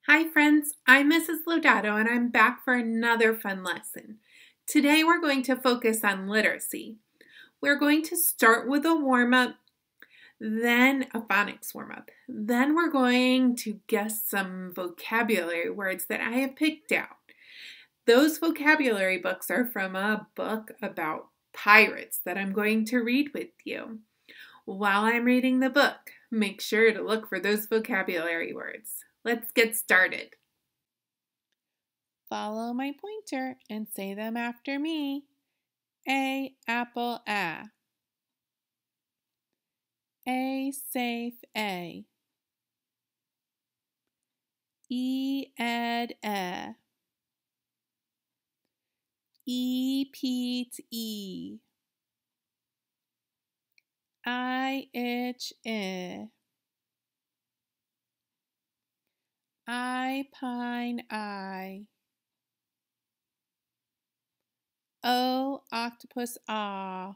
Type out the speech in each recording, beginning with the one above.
Hi friends, I'm Mrs. Lodato and I'm back for another fun lesson. Today we're going to focus on literacy. We're going to start with a warm-up, then a phonics warm-up. Then we're going to guess some vocabulary words that I have picked out. Those vocabulary books are from a book about pirates that I'm going to read with you. While I'm reading the book, make sure to look for those vocabulary words. Let's get started. Follow my pointer and say them after me. A, apple, a. A, safe, a. E, ed, e. E, Pete, e. I, itch, I. I, pine, I. O, octopus, ah.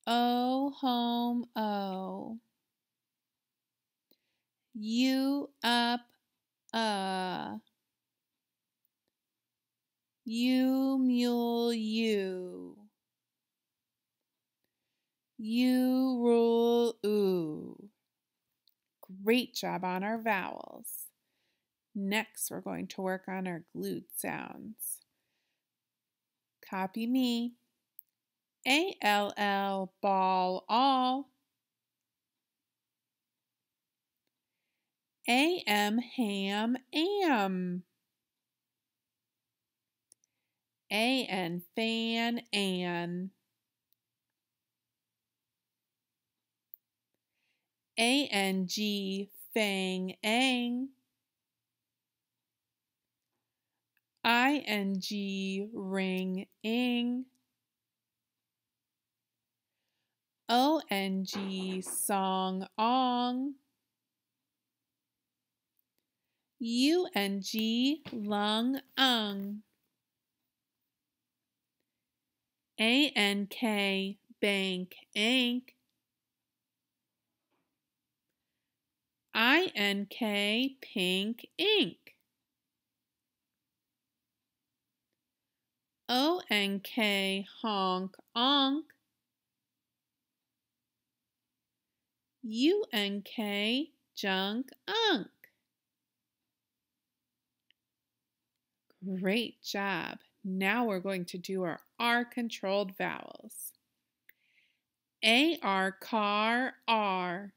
O, home, o. U, up, U, mule, u. U, rule, oo. Great job on our vowels. Next, we're going to work on our glued sounds. Copy me. A-L-L, ball, all. A-M, ham, am. A-N, fan, an. A-N-G, fang, ang. I-N-G, ring, ing. O-N-G, song, ong. U-N-G, lung, ung. A-N-K, bank, ank. I-N-K, pink, ink. O-N-K, honk, onk. U-N-K, junk, unk. Great job. Now we're going to do our R-controlled vowels. A-R, car, R.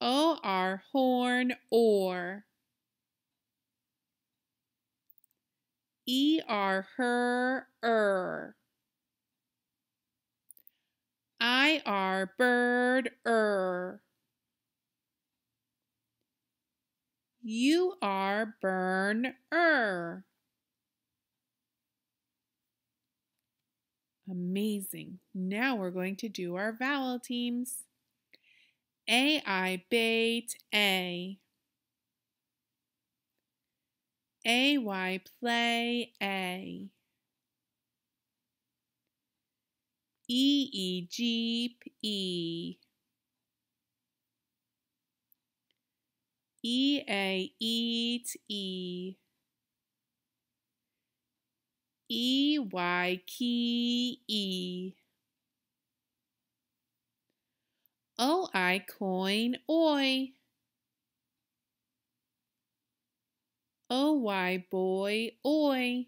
O-R, horn, or. E-R, her, I-R, bird, U-R, burn, Amazing. Now we're going to do our vowel teams. A-I, bait, A. A-Y, play, A. E-E, jeep, E. E-A, eat, E. E-Y, key, E. O-I, coin, oi. O-Y, boy, oi.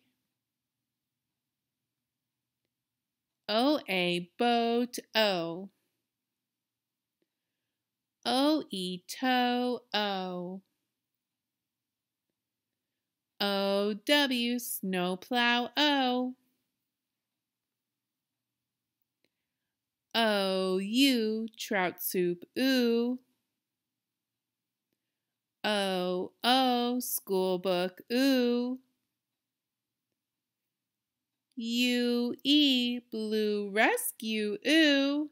O-A, boat, O. O-E, toe, O. O-W, snowplow, O. O-U, trout soup, oo. O-O, school book, oo. U-E, blue rescue, oo.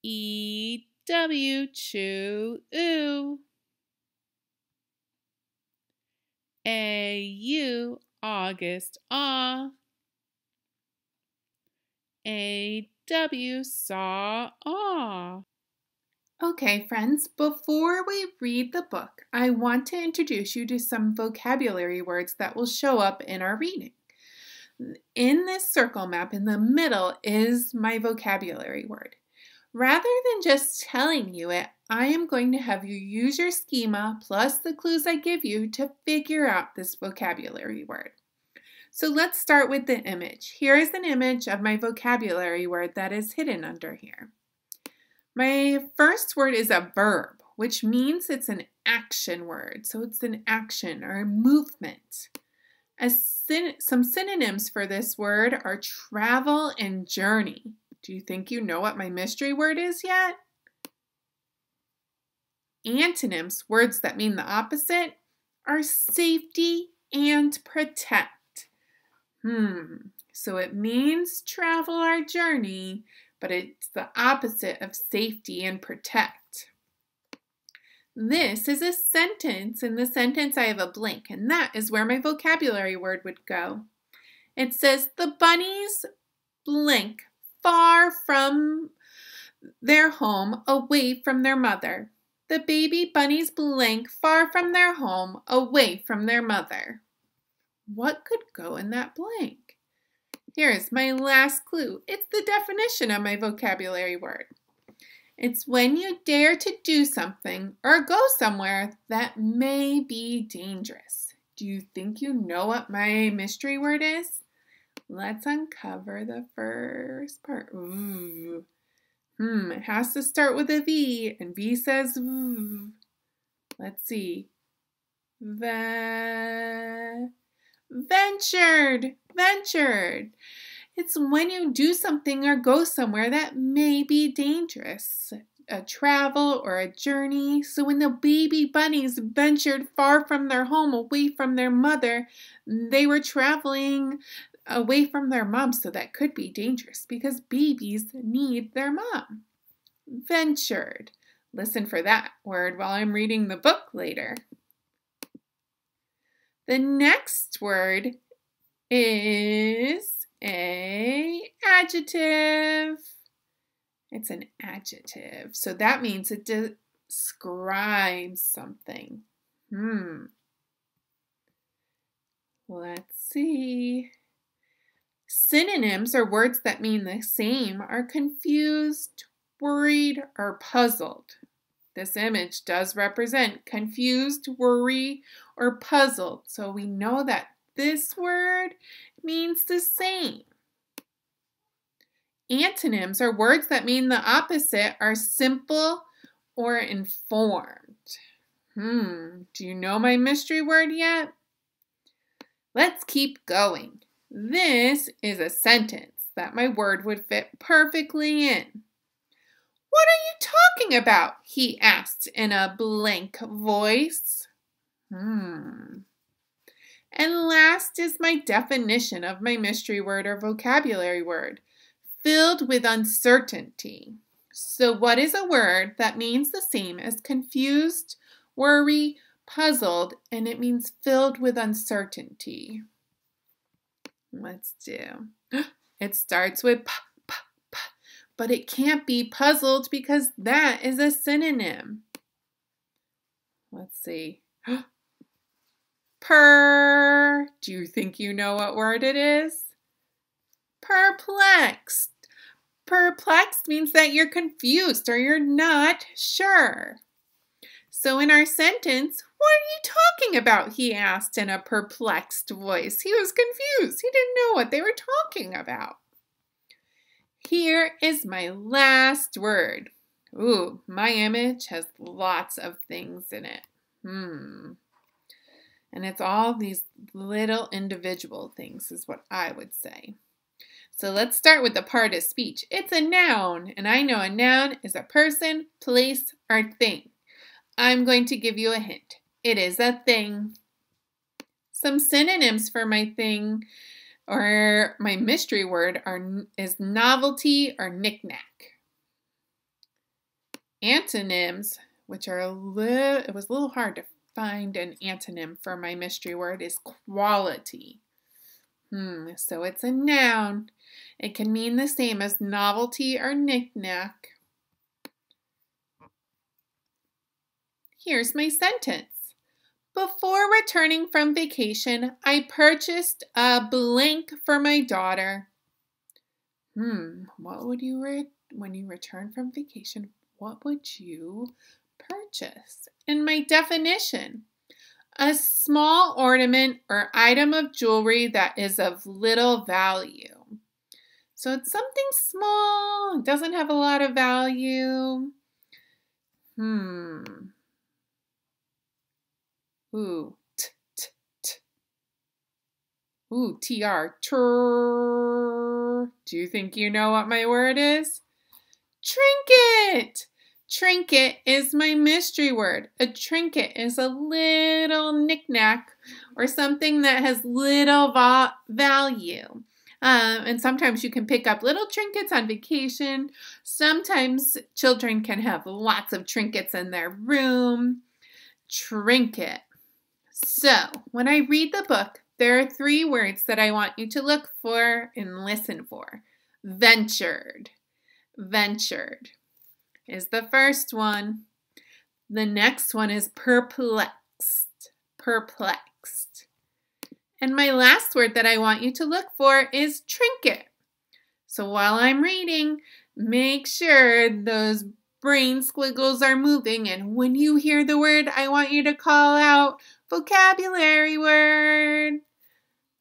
E-W, chew, oo. A-U, August, ah. A-W, W, saw, aw. Okay, friends, before we read the book, I want to introduce you to some vocabulary words that will show up in our reading. In this circle map in the middle is my vocabulary word. Rather than just telling you it, I am going to have you use your schema plus the clues I give you to figure out this vocabulary word. So let's start with the image. Here is an image of my vocabulary word that is hidden under here. My first word is a verb, which means it's an action word. So it's an action or a movement. Some synonyms for this word are travel and journey. Do you think you know what my mystery word is yet? Antonyms, words that mean the opposite, are safety and protect. So it means travel or journey, but it's the opposite of safety and protect. This is a sentence. In the sentence, I have a blank, and that is where my vocabulary word would go. It says, the bunnies blank far from their home, away from their mother. The baby bunnies blank far from their home, away from their mother. What could go in that blank? Here's my last clue. It's the definition of my vocabulary word. It's when you dare to do something or go somewhere that may be dangerous. Do you think you know what my mystery word is? Let's uncover the first part. Ooh. It has to start with a V, and V says ooh. Let's see. Ventured. It's when you do something or go somewhere that may be dangerous, a travel or a journey. So when the baby bunnies ventured far from their home, away from their mother, they were traveling away from their mom, so that could be dangerous because babies need their mom. Ventured. Listen for that word while I'm reading the book later. The next word is an adjective. It's an adjective. So that means it describes something. Let's see. Synonyms, or words that mean the same, are confused, worried, or puzzled. This image does represent confused, worry, or puzzled. So we know that this word means the same. Antonyms, or words that mean the opposite, are simple or informed. Do you know my mystery word yet? Let's keep going. This is a sentence that my word would fit perfectly in. What are you talking about? He asked in a blank voice. And last is my definition of my mystery word or vocabulary word, filled with uncertainty. So what is a word that means the same as confused, worry, puzzled, and it means filled with uncertainty? Let's do. It starts with but it can't be puzzled because that is a synonym. Let's see. Do you think you know what word it is? Perplexed. Perplexed means that you're confused or you're not sure. So in our sentence, what are you talking about? He asked in a perplexed voice. He was confused. He didn't know what they were talking about. Here is my last word. Ooh, my image has lots of things in it. And it's all these little individual things is what I would say. So let's start with the part of speech. It's a noun, and I know a noun is a person, place, or thing. I'm going to give you a hint. It is a thing. Some synonyms for my thing or my mystery word is novelty or knick-knack. Antonyms, which are it was a little hard to find an antonym for my mystery word, is quality. So it's a noun. It can mean the same as novelty or knick-knack. Here's my sentence. Before returning from vacation, I purchased a blank for my daughter. What would you when you return from vacation? What would you purchase? In my definition, a small ornament or item of jewelry that is of little value. So it's something small, it doesn't have a lot of value. Ooh, Ooh, TR. Do you think you know what my word is? Trinket! Trinket is my mystery word. A trinket is a little knick-knack or something that has little value. And sometimes you can pick up little trinkets on vacation. Sometimes children can have lots of trinkets in their room. Trinket. So, when I read the book, there are 3 words that I want you to look for and listen for. Ventured. Ventured is the first one. The next one is perplexed. Perplexed. And my last word that I want you to look for is trinket. So while I'm reading, make sure those brain squiggles are moving, and when you hear the word, I want you to call out vocabulary word.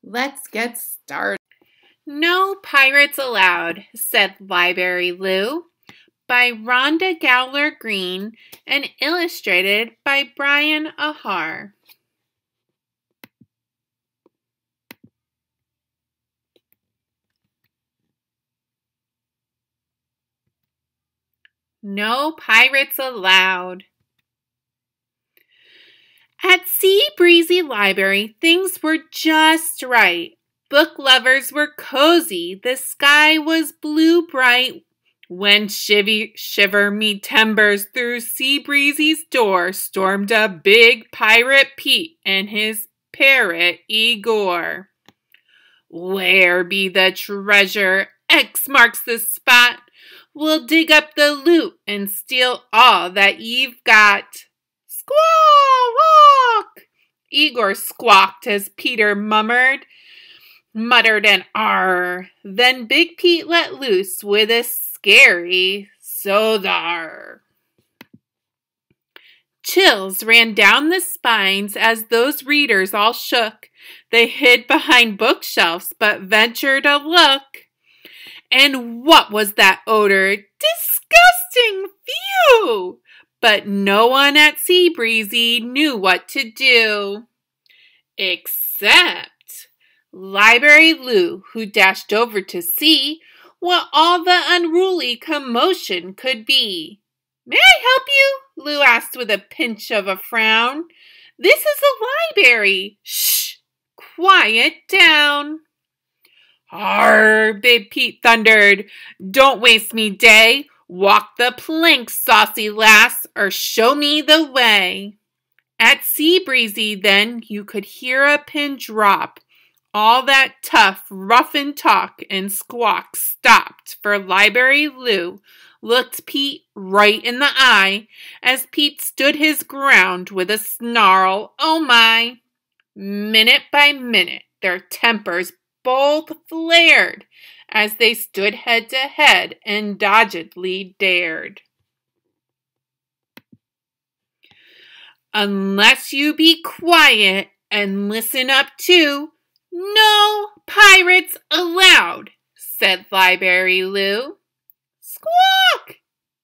Let's get started. No Pirates Allowed, said Library Lou, by Rhonda Gowler Green and illustrated by Brian Ahar. No Pirates Allowed. At Sea Breezy Library, things were just right. Book lovers were cozy. The sky was blue bright. When shiver me timbers through Sea Breezy's door stormed a big pirate Pete and his parrot Igor. Where be the treasure? X marks the spot. We'll dig up the loot and steal all that you've got. Squawk! Igor squawked as Peter muttered an R. Then Big Pete let loose with a scary so thar. Chills ran down the spines as those readers all shook. They hid behind bookshelves but ventured a look. And what was that odor? Disgusting! Phew! But no one at Sea Breezy knew what to do. Except Library Lou, who dashed over to see what all the unruly commotion could be. May I help you? Lou asked with a pinch of a frown. This is a library. Shh! Quiet down. Arr! Big Pete thundered. Don't waste me day. Walk the plank, saucy lass, or show me the way. At Sea Breezy, then, you could hear a pin drop. All that tough, roughened talk and squawk stopped, for Library Lou looked Pete right in the eye as Pete stood his ground with a snarl. Oh my! Minute by minute, their tempers both flared as they stood head to head and doggedly dared. Unless you be quiet and listen up too, no pirates allowed, said Library Lou. Squawk!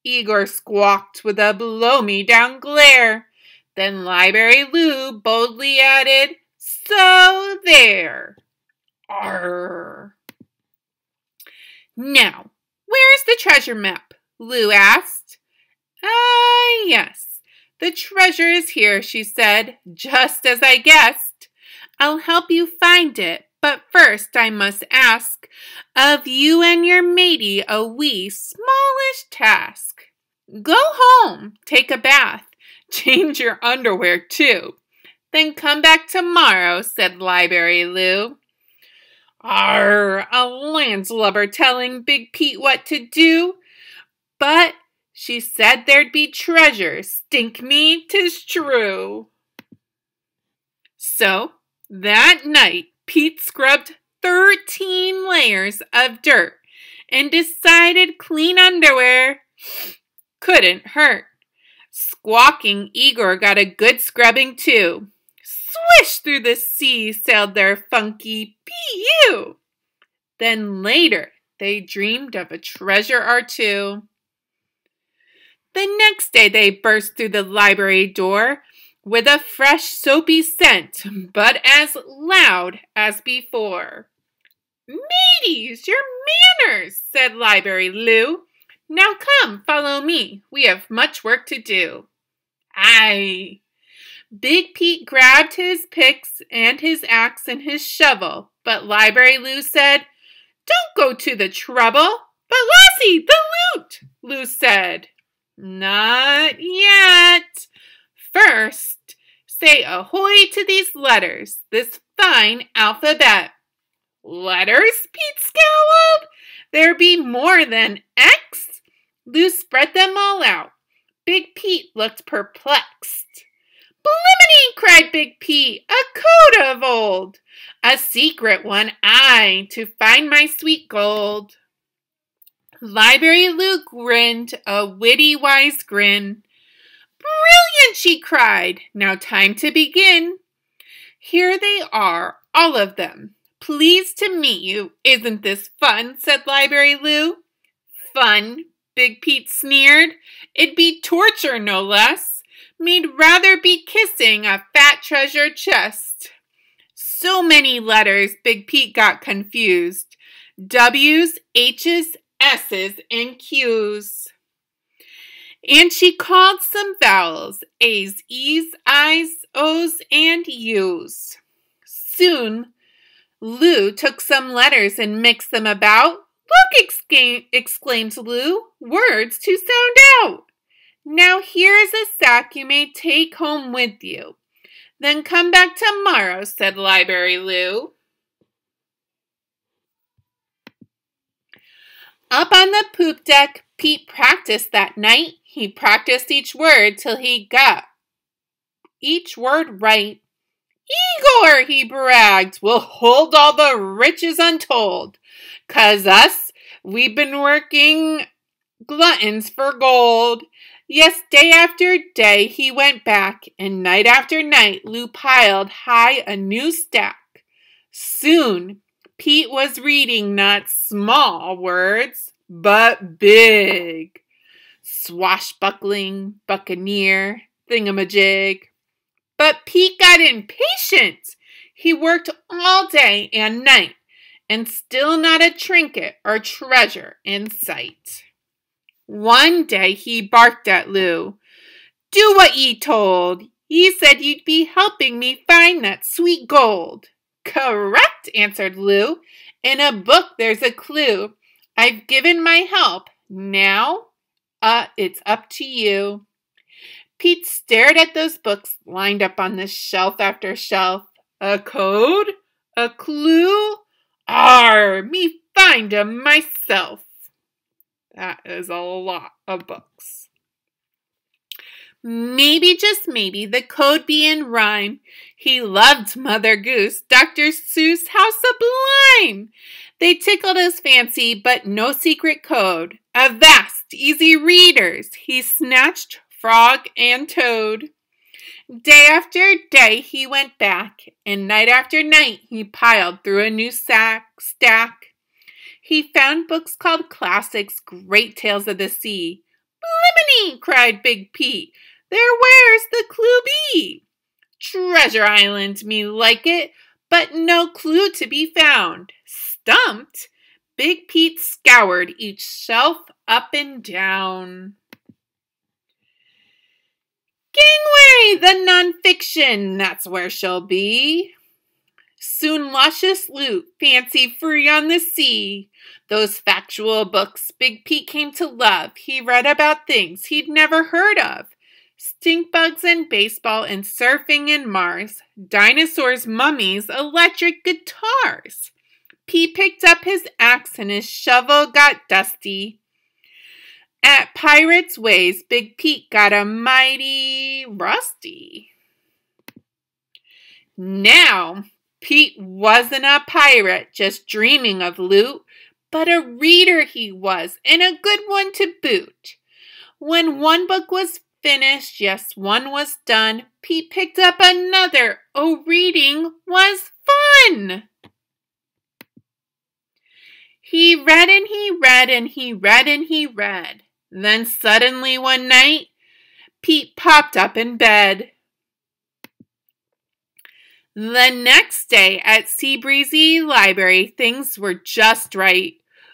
Igor squawked with a blow-me-down glare. Then Library Lou boldly added, so there. Arr. Now, where is the treasure map? Lou asked. Yes. The treasure is here, she said, just as I guessed. I'll help you find it, but first I must ask of you and your matey a wee smallish task. Go home, take a bath, change your underwear too. Then come back tomorrow, said Library Lou. Arr, a landlubber telling Big Pete what to do. But she said there'd be treasure, stink me, 'tis true. So, that night, Pete scrubbed 13 layers of dirt and decided clean underwear couldn't hurt. Squawking Igor got a good scrubbing too. Swish through the sea sailed their funky P.U. Then later they dreamed of a treasure or two. The next day they burst through the library door with a fresh soapy scent, but as loud as before. Mateys, your manners, said Library Lou. Now come, follow me. We have much work to do. Aye. Big Pete grabbed his picks and his axe and his shovel, but Library Lou said, Don't go to the trouble. But Lassie, the loot, Lou said. Not yet. First, say ahoy to these letters, this fine alphabet. Letters? Pete scowled. There be more than X? Lou spread them all out. Big Pete looked perplexed. Bliminy, cried Big Pete, a code of old, a secret one, aye, to find my sweet gold. Library Lou grinned a witty wise grin. Brilliant, she cried. Now time to begin. Here they are, all of them. Pleased to meet you. Isn't this fun? Said Library Lou. Fun, Big Pete sneered. It'd be torture, no less. Me'd rather be kissing a fat treasure chest. So many letters, Big Pete got confused. W's, H's, S's, and Q's. And she called some vowels, A's, E's, I's, O's, and U's. Soon, Lou took some letters and mixed them about. Look, exclaimed Lou, words to sound out. Now here's a sack you may take home with you. Then come back tomorrow, said Library Lou. Up on the poop deck, Pete practiced that night. He practiced each word till he got each word right. Igor, he bragged, will hold all the riches untold. 'Cause us, we've been working gluttons for gold. Yes, day after day he went back, and night after night Lou piled high a new stack. Soon, Pete was reading not small words, but big. Swashbuckling, buccaneer, thingamajig. But Pete got impatient. He worked all day and night, and still not a trinket or treasure in sight. One day he barked at Lou. Do what ye told. Ye said you'd be helping me find that sweet gold. Correct, answered Lou. In a book there's a clue. I've given my help. Now, it's up to you. Pete stared at those books lined up on the shelf after shelf. A code? A clue? Arr, me find 'em myself. That is a lot of books. Maybe, just maybe, the code be in rhyme. He loved Mother Goose, Dr. Seuss, how sublime! They tickled his fancy, but no secret code. Avast, easy readers, he snatched Frog and Toad. Day after day he went back, and night after night he piled through a new stack. He found books called classics, great tales of the sea. Bliminy, cried Big Pete, there where's the clue be? Treasure Island, me like it, but no clue to be found. Stumped, Big Pete scoured each shelf up and down. Gangway, the non-fiction, that's where she'll be. Soon luscious loot, fancy free on the sea. Those factual books Big Pete came to love. He read about things he'd never heard of. Stink bugs and baseball and surfing and Mars. Dinosaurs, mummies, electric guitars. Pete picked up his axe and his shovel got dusty. At Pirate's Ways, Big Pete got a mighty rusty. Now, Pete wasn't a pirate just dreaming of loot, but a reader he was, and a good one to boot. When one book was finished, yes, one was done, Pete picked up another. Oh, reading was fun! He read and he read and he read and he read. Then suddenly one night, Pete popped up in bed. The next day at Seabreezy Library, things were just right.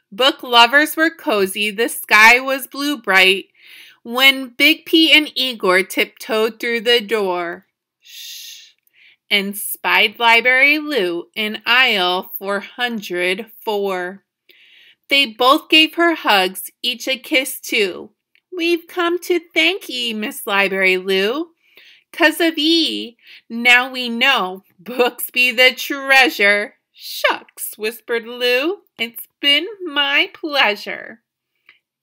Book lovers were cozy, the sky was blue bright, when Big Pete and Igor tiptoed through the door. Shh. And spied Library Lou in aisle 404. They both gave her hugs, each a kiss too. We've come to thank ye, Miss Library Lou. 'Cause of ye, now we know books be the treasure. Shucks, whispered Lou, it's been my pleasure.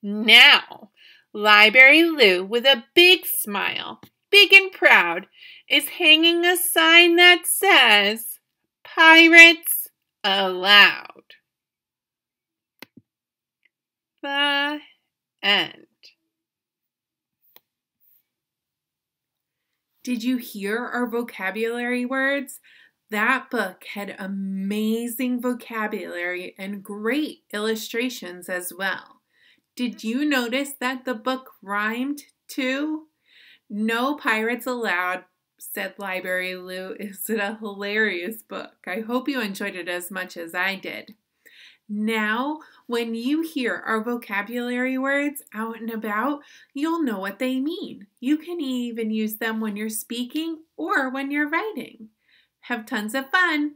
Now, Library Lou, with a big smile, big and proud, is hanging a sign that says, Pirates Allowed. The end. Did you hear our vocabulary words? That book had amazing vocabulary and great illustrations as well. Did you notice that the book rhymed too? No pirates allowed, said Library Lou. Is it a hilarious book? I hope you enjoyed it as much as I did. Now, when you hear our vocabulary words out and about, you'll know what they mean. You can even use them when you're speaking or when you're writing. Have tons of fun!